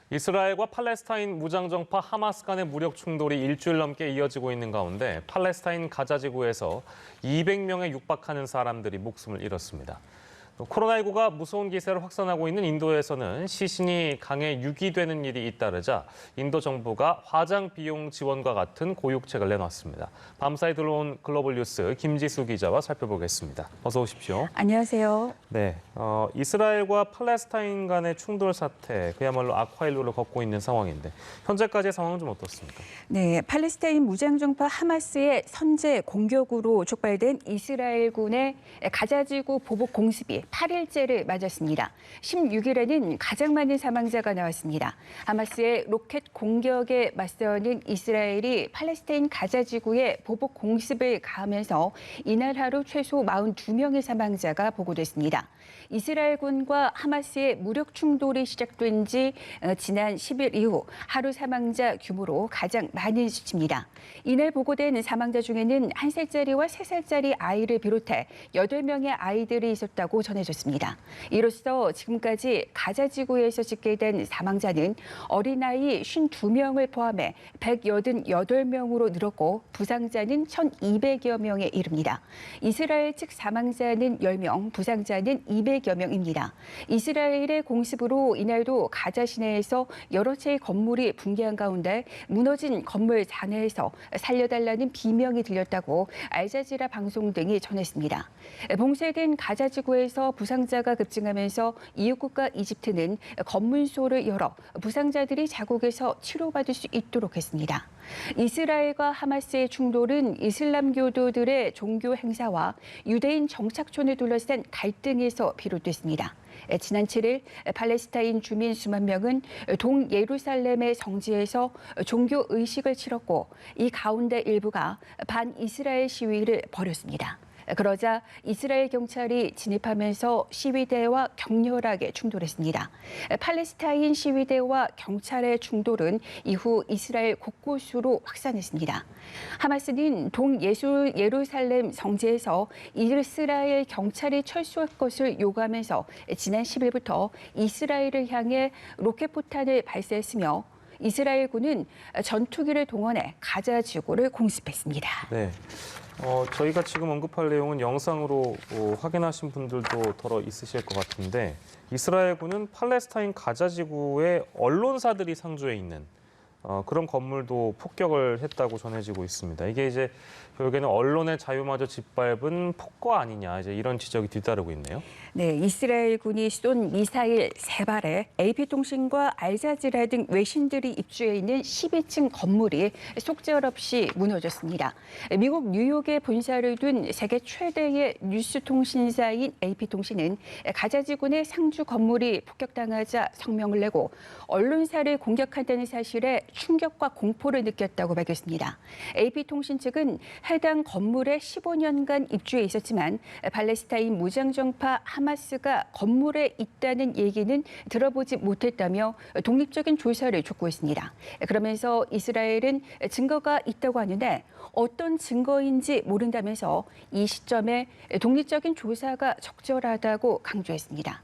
이스라엘과 팔레스타인 무장정파 하마스 간의 무력 충돌이 일주일 넘게 이어지고 있는 가운데 팔레스타인 가자 지구에서 200명에 육박하는 사람들이 목숨을 잃었습니다. 코로나19가 무서운 기세를 확산하고 있는 인도에서는 시신이 강에 유기되는 일이 잇따르자 인도 정부가 화장 비용 지원과 같은 고육책을 내놨습니다. 밤사이 들어온 글로벌 뉴스 김지수 기자와 살펴보겠습니다. 어서 오십시오. 안녕하세요. 네, 이스라엘과 팔레스타인 간의 충돌 사태, 그야말로 악화일로를 걷고 있는 상황인데 현재까지의 상황은 좀 어떻습니까? 네, 팔레스타인 무장정파 하마스의 선제 공격으로 촉발된 이스라엘군의 가자지구 보복 공습이 8일째를 맞았습니다. 16일에는 가장 많은 사망자가 나왔습니다. 하마스의 로켓 공격에 맞서는 이스라엘이 팔레스타인 가자지구에 보복 공습을 가하면서 이날 하루 최소 42명의 사망자가 보고됐습니다. 이스라엘군과 하마스의 무력 충돌이 시작된 지 지난 10일 이후 하루 사망자 규모로 가장 많은 수치입니다. 이날 보고된 사망자 중에는 1살짜리와 3살짜리 아이를 비롯해 8명의 아이들이 있었다고 전해졌습니다. 이로써 지금까지 가자지구에서 집계된 사망자는 어린아이 52명을 포함해 188명으로 늘었고 부상자는 1,200여 명에 이릅니다. 이스라엘 측 사망자는 10명, 부상자는 200여 명입니다. 이스라엘의 공습으로 이날도 가자 시내에서 여러 채의 건물이 붕괴한 가운데 무너진 건물 잔해에서 살려달라는 비명이 들렸다고 알자지라 방송 등이 전했습니다. 봉쇄된 가자 지구에서 부상자가 급증하면서 이웃국가 이집트는 검문소를 열어 부상자들이 자국에서 치료받을 수 있도록 했습니다. 이스라엘과 하마스의 충돌은 이슬람교도들의 종교 행사와 유대인 정착촌을 둘러싼 갈등에서 비롯됐습니다. 지난 7일 팔레스타인 주민 수만 명은 동예루살렘의 성지에서 종교 의식을 치렀고 이 가운데 일부가 반이스라엘 시위를 벌였습니다. 그러자 이스라엘 경찰이 진입하면서 시위대와 격렬하게 충돌했습니다. 팔레스타인 시위대와 경찰의 충돌은 이후 이스라엘 곳곳으로 확산했습니다. 하마스는 동예루살렘 성지에서 이스라엘 경찰이 철수할 것을 요구하면서 지난 10일부터 이스라엘을 향해 로켓포탄을 발사했으며 이스라엘군은 전투기를 동원해 가자 지구를 공습했습니다. 네. 저희가 지금 언급할 내용은 영상으로 확인하신 분들도 더러 있으실 것 같은데 이스라엘군은 팔레스타인 가자 지구에 언론사들이 상주해 있는 그런 건물도 폭격을 했다고 전해지고 있습니다. 이게 이제 결국에는 언론의 자유마저 짓밟은 폭거 아니냐, 이제 이런 지적이 뒤따르고 있네요. 네, 이스라엘군이 쏜 미사일 3발에 AP통신과 알자지라 등 외신들이 입주해 있는 12층 건물이 속절없이 무너졌습니다. 미국 뉴욕에 본사를 둔 세계 최대의 뉴스 통신사인 AP통신은 가자지구의 상주 건물이 폭격당하자 성명을 내고 언론사를 공격한다는 사실에 충격과 공포를 느꼈다고 밝혔습니다. AP통신 측은 해당 건물에 15년간 입주해 있었지만 팔레스타인 무장정파 하마스가 건물에 있다는 얘기는 들어보지 못했다며 독립적인 조사를 촉구했습니다. 그러면서 이스라엘은 증거가 있다고 하는데 어떤 증거인지 모른다면서 이 시점에 독립적인 조사가 적절하다고 강조했습니다.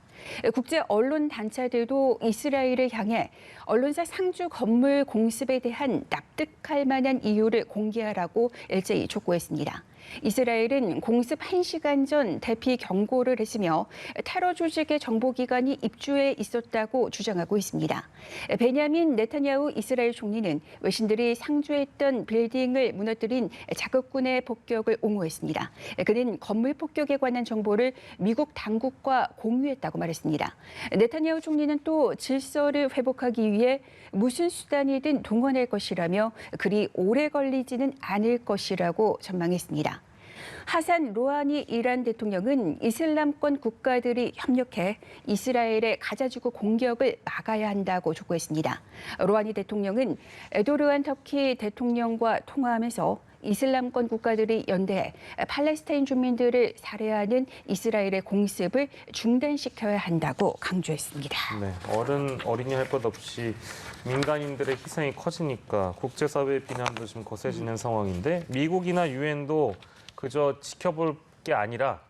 국제 언론 단체들도 이스라엘을 향해 언론사 상주 건물 공습에 대한 납득할 만한 이유를 공개하라고 일제히 촉구했습니다. 이스라엘은 공습 1시간 전 대피 경고를 했으며 테러 조직의 정보기관이 입주해 있었다고 주장하고 있습니다. 베냐민 네타냐후 이스라엘 총리는 외신들이 상주했던 빌딩을 무너뜨린 자국군의 폭격을 옹호했습니다. 그는 건물 폭격에 관한 정보를 미국 당국과 공유했다고 말했습니다. 네타냐후 총리는 또 질서를 회복하기 위해 무슨 수단이든 동원할 것이라며 그리 오래 걸리지는 않을 것이라고 전망했습니다. 하산 로하니 이란 대통령은 이슬람권 국가들이 협력해 이스라엘의 가자지구 공격을 막아야 한다고 촉구했습니다. 로하니 대통령은 에도르안 터키 대통령과 통화하면서 이슬람권 국가들이 연대해 팔레스타인 주민들을 살해하는 이스라엘의 공습을 중단시켜야 한다고 강조했습니다. 네, 어린이 할 것 없이 민간인들의 희생이 커지니까 국제사회의 비난도 좀 거세지는 상황인데 미국이나 유엔도 그저 지켜볼 게 아니라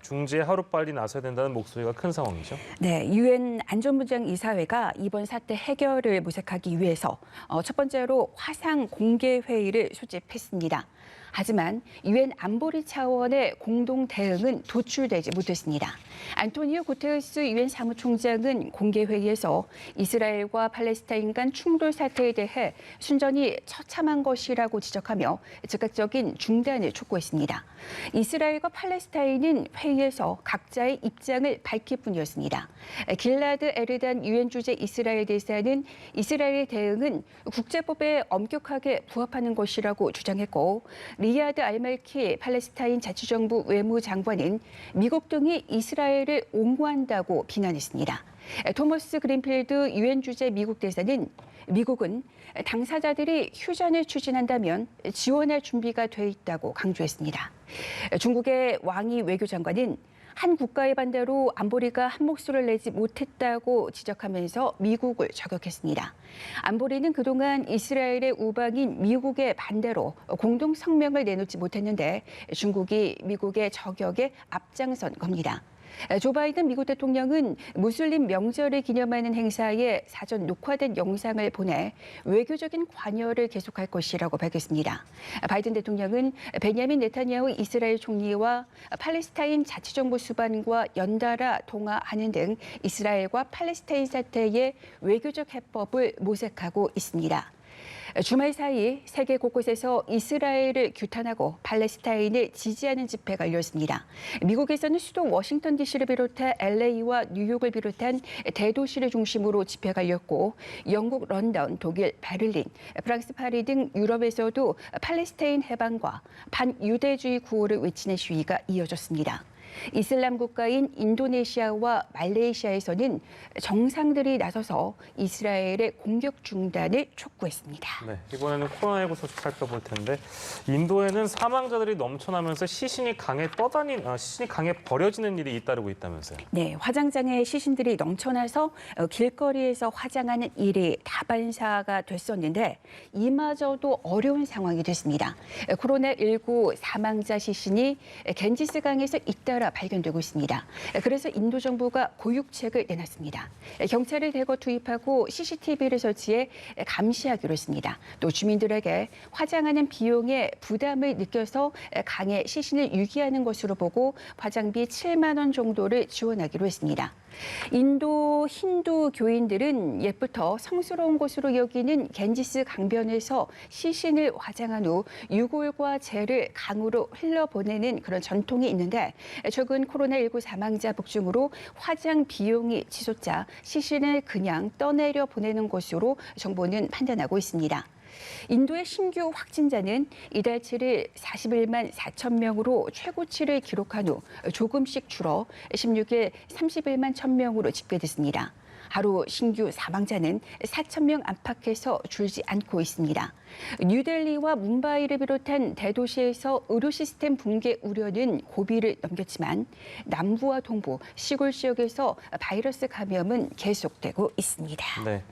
중재에 하루빨리 나서야 된다는 목소리가 큰 상황이죠. 네, 유엔 안전보장이사회가 이번 사태 해결을 모색하기 위해서 첫 번째로 화상 공개 회의를 소집했습니다. 하지만 유엔 안보리 차원의 공동 대응은 도출되지 못했습니다. 안토니오 구테르스 유엔 사무총장은 공개 회의에서 이스라엘과 팔레스타인 간 충돌 사태에 대해 순전히 처참한 것이라고 지적하며 즉각적인 중단을 촉구했습니다. 이스라엘과 팔레스타인은 회의에서 각자의 입장을 밝힐 뿐이었습니다. 길라드 에르단 유엔 주재 이스라엘 대사는 이스라엘의 대응은 국제법에 엄격하게 부합하는 것이라고 주장했고, 리야드 알말키 팔레스타인 자치정부 외무장관은 미국 등이 이스라엘을 옹호한다고 비난했습니다. 토머스 그린필드 유엔 주재 미국 대사는 미국은 당사자들이 휴전을 추진한다면 지원할 준비가 돼 있다고 강조했습니다. 중국의 왕이 외교장관은 한 국가의 반대로 안보리가 한 목소리를 내지 못했다고 지적하면서 미국을 저격했습니다. 안보리는 그동안 이스라엘의 우방인 미국의 반대로 공동 성명을 내놓지 못했는데 중국이 미국의 저격에 앞장선 겁니다. 조 바이든 미국 대통령은 무슬림 명절을 기념하는 행사에 사전 녹화된 영상을 보내 외교적인 관여를 계속할 것이라고 밝혔습니다. 바이든 대통령은 베냐민 네타냐후 이스라엘 총리와 팔레스타인 자치정부 수반과 연달아 통화하는 등 이스라엘과 팔레스타인 사태의 외교적 해법을 모색하고 있습니다. 주말 사이 세계 곳곳에서 이스라엘을 규탄하고 팔레스타인을 지지하는 집회가 열렸습니다. 미국에서는 수도 워싱턴 DC를 비롯해 LA와 뉴욕을 비롯한 대도시를 중심으로 집회가 열렸고, 영국 런던, 독일 베를린, 프랑스 파리 등 유럽에서도 팔레스타인 해방과 반유대주의 구호를 외치는 시위가 이어졌습니다. 이슬람 국가인 인도네시아와 말레이시아에서는 정상들이 나서서 이스라엘의 공격 중단을 촉구했습니다. 네, 이번에는 코로나19 소식 살펴볼 텐데, 인도에는 사망자들이 넘쳐나면서 시신이 강에 버려지는 일이 잇따르고 있다면서요. 네, 화장장에 시신들이 넘쳐나서 길거리에서 화장하는 일이 다반사가 됐었는데 이마저도 어려운 상황이 됐습니다. 코로나19 사망자 시신이 겐지스강에서 잇따라 발견되고 있습니다. 그래서 인도 정부가 고육책을 내놨습니다. 경찰을 대거 투입하고 CCTV를 설치해 감시하기로 했습니다. 또 주민들에게 화장하는 비용에 부담을 느껴서 강에 시신을 유기하는 것으로 보고 화장비 7만 원 정도를 지원하기로 했습니다. 인도 힌두 교인들은 옛부터 성스러운 곳으로 여기는 겐지스 강변에서 시신을 화장한 후 유골과 재를 강으로 흘려보내는 그런 전통이 있는데, 최근 코로나19 사망자 폭증으로 화장 비용이 치솟자 시신을 그냥 떠내려 보내는 것으로 정부는 판단하고 있습니다. 인도의 신규 확진자는 이달 7일 41만 4천 명으로 최고치를 기록한 후 조금씩 줄어 16일 31만 1천 명으로 집계됐습니다. 하루 신규 사망자는 4천 명 안팎에서 줄지 않고 있습니다. 뉴델리와 뭄바이를 비롯한 대도시에서 의료 시스템 붕괴 우려는 고비를 넘겼지만 남부와 동부, 시골 지역에서 바이러스 감염은 계속되고 있습니다. 네.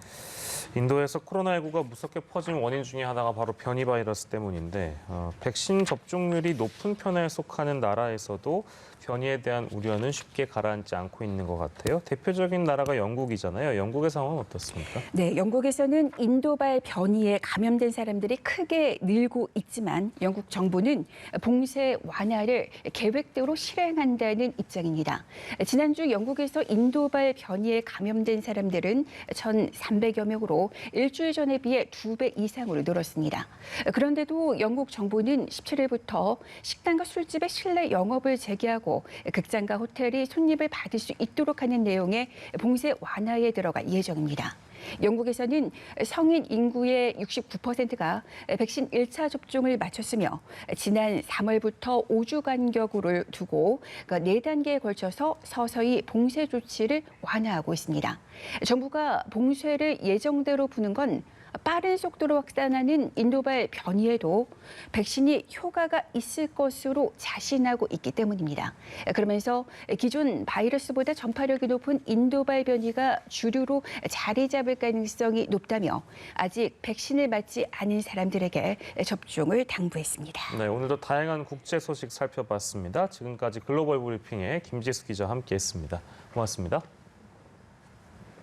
인도에서 코로나19가 무섭게 퍼진 원인 중에 하나가 바로 변이 바이러스 때문인데, 백신 접종률이 높은 편에 속하는 나라에서도 변이에 대한 우려는 쉽게 가라앉지 않고 있는 것 같아요. 대표적인 나라가 영국이잖아요. 영국의 상황은 어떻습니까? 네, 영국에서는 인도발 변이에 감염된 사람들이 크게 늘고 있지만 영국 정부는 봉쇄 완화를 계획대로 실행한다는 입장입니다. 지난주 영국에서 인도발 변이에 감염된 사람들은 1,300여 명으로 일주일 전에 비해 2배 이상으로 늘었습니다. 그런데도 영국 정부는 17일부터 식당과 술집의 실내 영업을 재개하고 극장과 호텔이 손님을 받을 수 있도록 하는 내용의 봉쇄 완화에 들어갈 예정입니다. 영국에서는 성인 인구의 69%가 백신 1차 접종을 마쳤으며 지난 3월부터 5주 간격을 두고 4단계에 걸쳐서 서서히 봉쇄 조치를 완화하고 있습니다. 정부가 봉쇄를 예정대로 푸는 건 빠른 속도로 확산하는 인도발 변이에도 백신이 효과가 있을 것으로 자신하고 있기 때문입니다. 그러면서 기존 바이러스보다 전파력이 높은 인도발 변이가 주류로 자리 잡을 가능성이 높다며 아직 백신을 맞지 않은 사람들에게 접종을 당부했습니다. 네, 오늘도 다양한 국제 소식 살펴봤습니다. 지금까지 글로벌 브리핑의 김지수 기자와 함께했습니다. 고맙습니다.